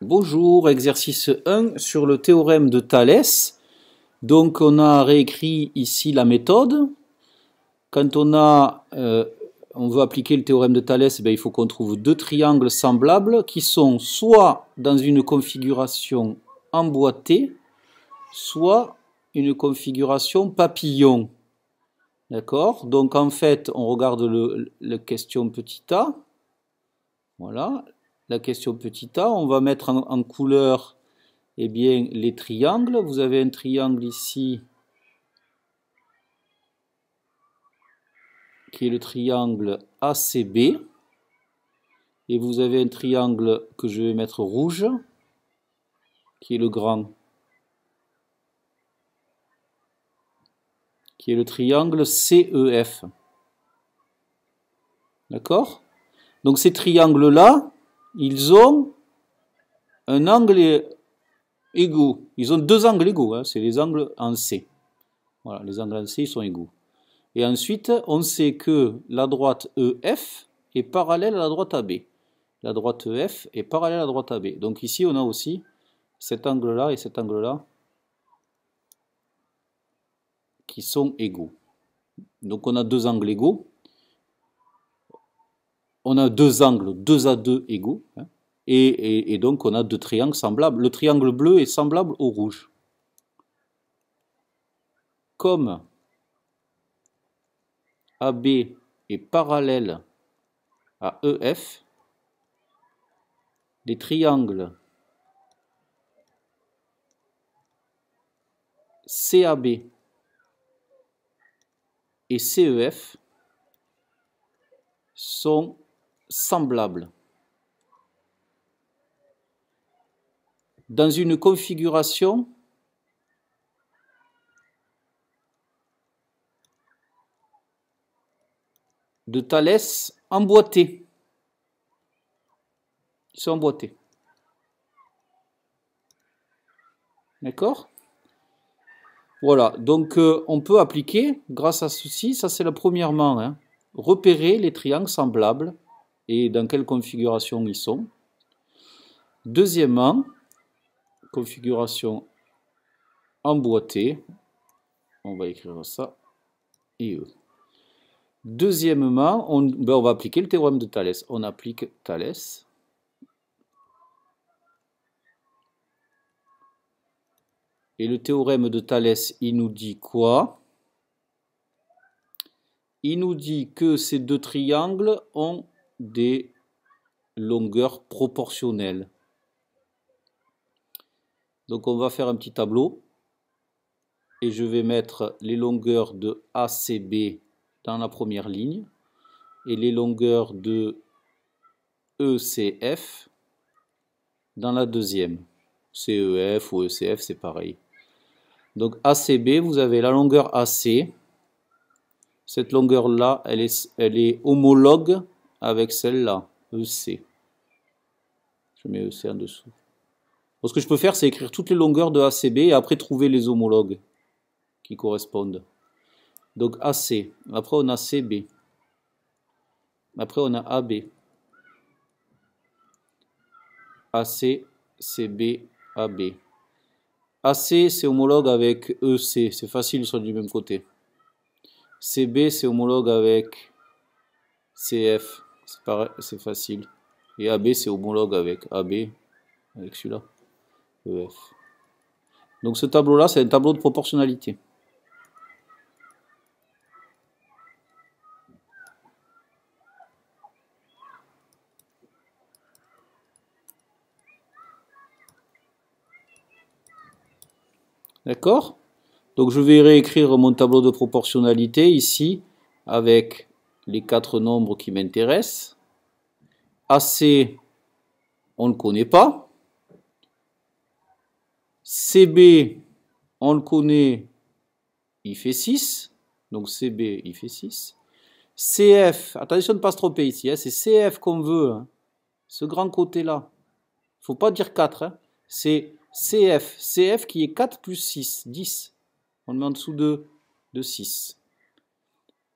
Bonjour, exercice 1 sur le théorème de Thalès. Donc on a réécrit ici la méthode. Quand on veut appliquer le théorème de Thalès, il faut qu'on trouve deux triangles semblables qui sont soit dans une configuration emboîtée, soit une configuration papillon. D'accord? Donc en fait, on regarde la question petit a. Voilà, la question petit a. On va mettre en couleur les triangles. Vous avez un triangle ici qui est le triangle ACB. Et vous avez un triangle que je vais mettre rouge, qui est le grand, qui est le triangle CEF. D'accord? Donc ces triangles-là, ils ont un angle égaux. Ils ont deux angles égaux, hein, c'est les angles en C. Voilà, les angles en C, ils sont égaux. Et ensuite, on sait que la droite EF est parallèle à la droite AB. La droite EF est parallèle à la droite AB. Donc ici, on a aussi cet angle-là et cet angle-là qui sont égaux. Donc on a deux angles égaux. On a deux angles 2 à 2 égaux. Hein, et donc on a deux triangles semblables. Le triangle bleu est semblable au rouge. Comme AB est parallèle à EF, les triangles CAB et CEF sont semblables. Dans une configuration de Thalès emboîtés. Ils sont emboîtés. D'accord? Voilà, donc on peut appliquer, grâce à ceci, ça c'est la premièrement, hein, repérer les triangles semblables et dans quelle configuration ils sont. Deuxièmement, configuration emboîtée, on va écrire ça, et E. Deuxièmement, on va appliquer le théorème de Thalès. On applique Thalès. Et le théorème de Thalès, il nous dit quoi? Il nous dit que ces deux triangles ont des longueurs proportionnelles. Donc on va faire un petit tableau. Et je vais mettre les longueurs de ACB dans la première ligne et les longueurs de ECF dans la deuxième. CEF ou ECF, c'est pareil. Donc ACB, vous avez la longueur AC. Cette longueur-là, elle est homologue avec celle-là, EC. Je mets EC en dessous. Donc, ce que je peux faire, c'est écrire toutes les longueurs de ACB et après trouver les homologues qui correspondent. Donc AC, après on a CB, après on a AB, AC, CB, AB. AC c'est homologue avec EC, c'est facile, ils sont du même côté. CB c'est homologue avec CF, c'est facile. Et AB c'est homologue avec AB, avec celui-là, EF. Donc ce tableau-là, c'est un tableau de proportionnalité. D'accord? Donc je vais réécrire mon tableau de proportionnalité ici avec les quatre nombres qui m'intéressent. AC, on ne le connaît pas. CB, on le connaît, il fait 6. Donc CB, il fait 6. CF, attention de ne pas se tromper ici, hein, c'est CF qu'on veut, hein, ce grand côté-là. Il ne faut pas dire 4, hein, c'est CF. CF qui est 4 plus 6, 10. On le met en dessous de 6.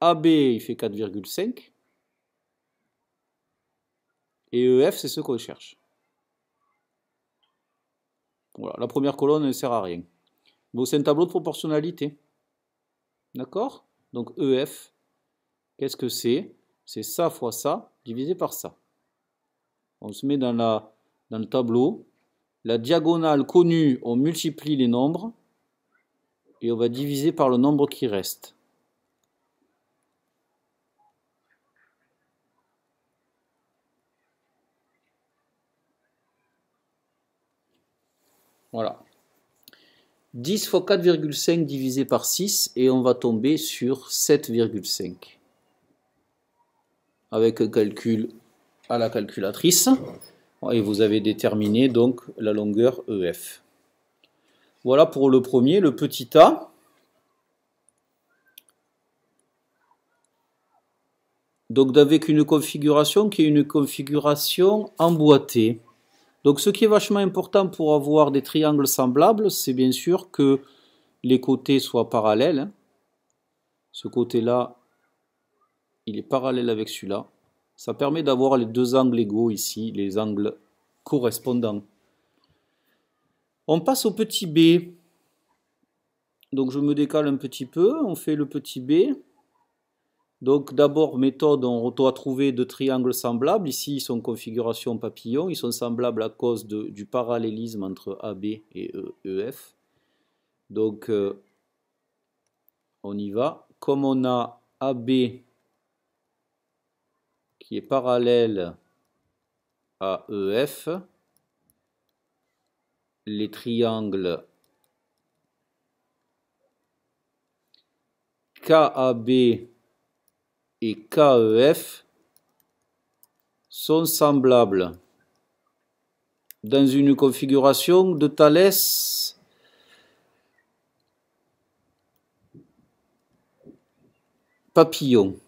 AB, il fait 4,5. Et EF, c'est ce qu'on cherche. Voilà, la première colonne ne sert à rien. Donc c'est un tableau de proportionnalité. D'accord? Donc EF, qu'est-ce que c'est? C'est ça fois ça, divisé par ça. On se met dans le tableau. La diagonale connue, on multiplie les nombres. Et on va diviser par le nombre qui reste. Voilà. 10 fois 4,5 divisé par 6 et on va tomber sur 7,5. Avec un calcul à la calculatrice. Et vous avez déterminé donc la longueur EF. Voilà pour le premier, le petit a. Donc avec une configuration qui est une configuration emboîtée. Donc ce qui est vachement important pour avoir des triangles semblables, c'est bien sûr que les côtés soient parallèles. Ce côté-là, il est parallèle avec celui-là. Ça permet d'avoir les deux angles égaux ici, les angles correspondants. On passe au petit b. Donc je me décale un petit peu, on fait le petit b. Donc d'abord, méthode, on doit trouver deux triangles semblables. Ici, ils sont configuration papillon. Ils sont semblables à cause du parallélisme entre AB et EF. Donc, on y va. Comme on a AB qui est parallèle à EF, les triangles KAB et KEF sont semblables dans une configuration de Thalès papillon.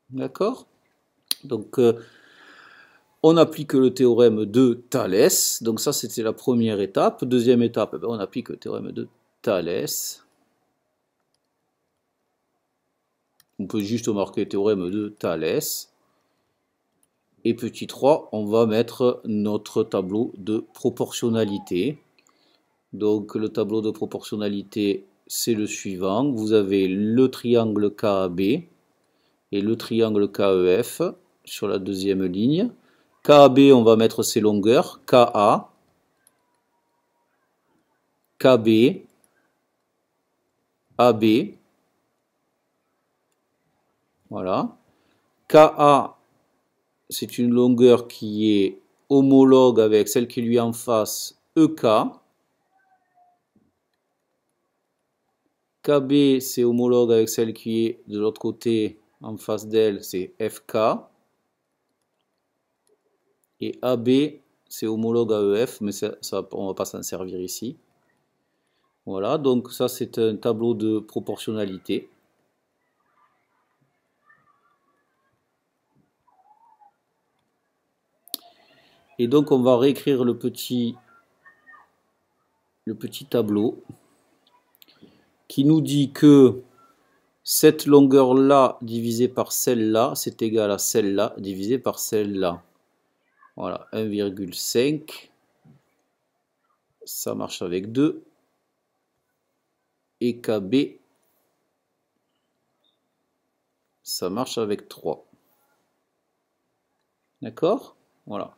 D'accord? Donc, on applique le théorème de Thalès. Donc ça, c'était la première étape. Deuxième étape, on applique le théorème de Thalès. On peut juste marquer le théorème de Thalès. Et petit 3, on va mettre notre tableau de proportionnalité. Donc le tableau de proportionnalité, c'est le suivant. Vous avez le triangle KAB et le triangle KEF sur la deuxième ligne. KAB, on va mettre ses longueurs, KA, KB, AB, voilà. KA, c'est une longueur qui est homologue avec celle qui lui est en face, EK. KB, c'est homologue avec celle qui est de l'autre côté, en face d'elle, c'est FK. Et AB, c'est homologue à EF, mais ça, on ne va pas s'en servir ici. Voilà, donc ça c'est un tableau de proportionnalité. Et donc on va réécrire le petit tableau qui nous dit que cette longueur-là divisée par celle-là, c'est égal à celle-là divisée par celle-là. Voilà, 1,5. Ça marche avec 2. Et KB, ça marche avec 3. D'accord? Voilà.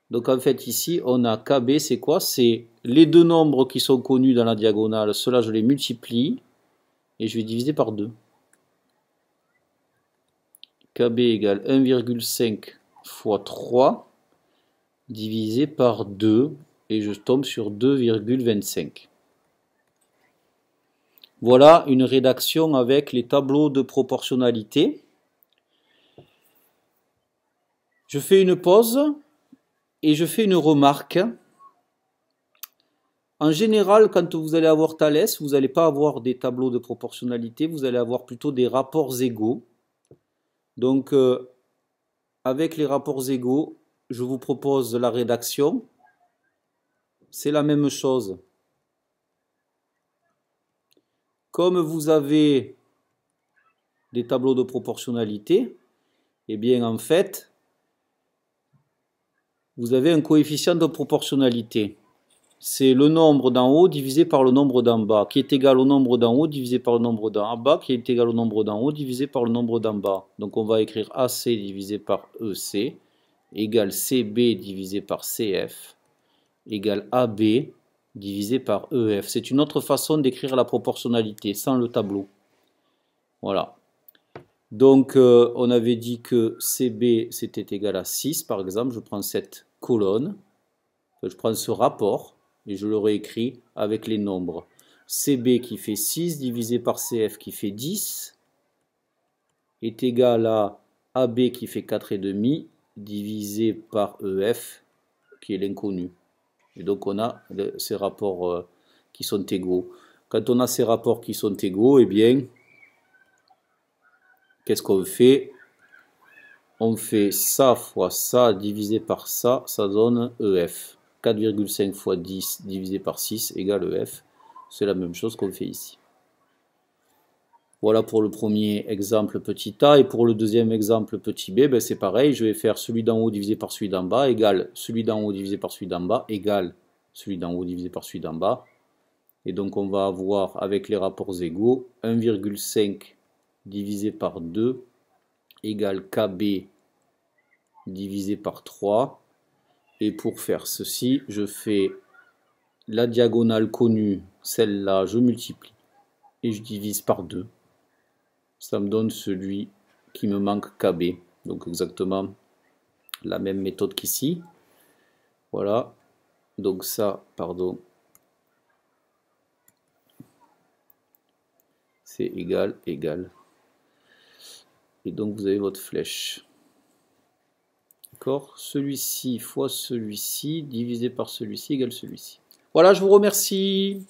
Donc en fait ici, on a KB, c'est quoi? C'est les deux nombres qui sont connus dans la diagonale. Ceux-là, je les multiplie et je vais diviser par 2. KB égale 1,5 fois 3 divisé par 2 et je tombe sur 2,25. Voilà une rédaction avec les tableaux de proportionnalité. Je fais une pause et je fais une remarque. En général, quand vous allez avoir Thalès, vous n'allez pas avoir des tableaux de proportionnalité, vous allez avoir plutôt des rapports égaux. Donc, avec les rapports égaux, je vous propose la rédaction. C'est la même chose. Comme vous avez des tableaux de proportionnalité, eh bien en fait, vous avez un coefficient de proportionnalité. C'est le nombre d'en haut divisé par le nombre d'en bas, qui est égal au nombre d'en haut divisé par le nombre d'en bas, qui est égal au nombre d'en haut divisé par le nombre d'en bas. Donc on va écrire AC divisé par EC, égale CB divisé par CF, égale AB divisé par EF. C'est une autre façon d'écrire la proportionnalité, sans le tableau. Voilà. Donc on avait dit que CB c'était égal à 6, par exemple. Je prends cette colonne, je prends ce rapport, et je le réécris avec les nombres. CB qui fait 6 divisé par CF qui fait 10 est égal à AB qui fait 4,5 divisé par EF qui est l'inconnu. Et donc on a ces rapports qui sont égaux. Quand on a ces rapports qui sont égaux, eh bien, qu'est-ce qu'on fait? On fait ça fois ça divisé par ça, ça donne EF. 4,5 fois 10 divisé par 6 égale EF. C'est la même chose qu'on fait ici. Voilà pour le premier exemple petit a. Et pour le deuxième exemple petit b, ben c'est pareil. Je vais faire celui d'en haut divisé par celui d'en bas égale celui d'en haut divisé par celui d'en bas égale celui d'en haut divisé par celui d'en bas. Et donc on va avoir avec les rapports égaux 1,5 divisé par 2 égale KB divisé par 3. Et pour faire ceci, je fais la diagonale connue, celle-là, je multiplie et je divise par 2. Ça me donne celui qui me manque KB. Donc exactement la même méthode qu'ici. Voilà. Donc ça, pardon, c'est égal, égal. Et donc vous avez votre flèche. D'accord? Celui-ci fois celui-ci divisé par celui-ci égale celui-ci. Voilà, je vous remercie.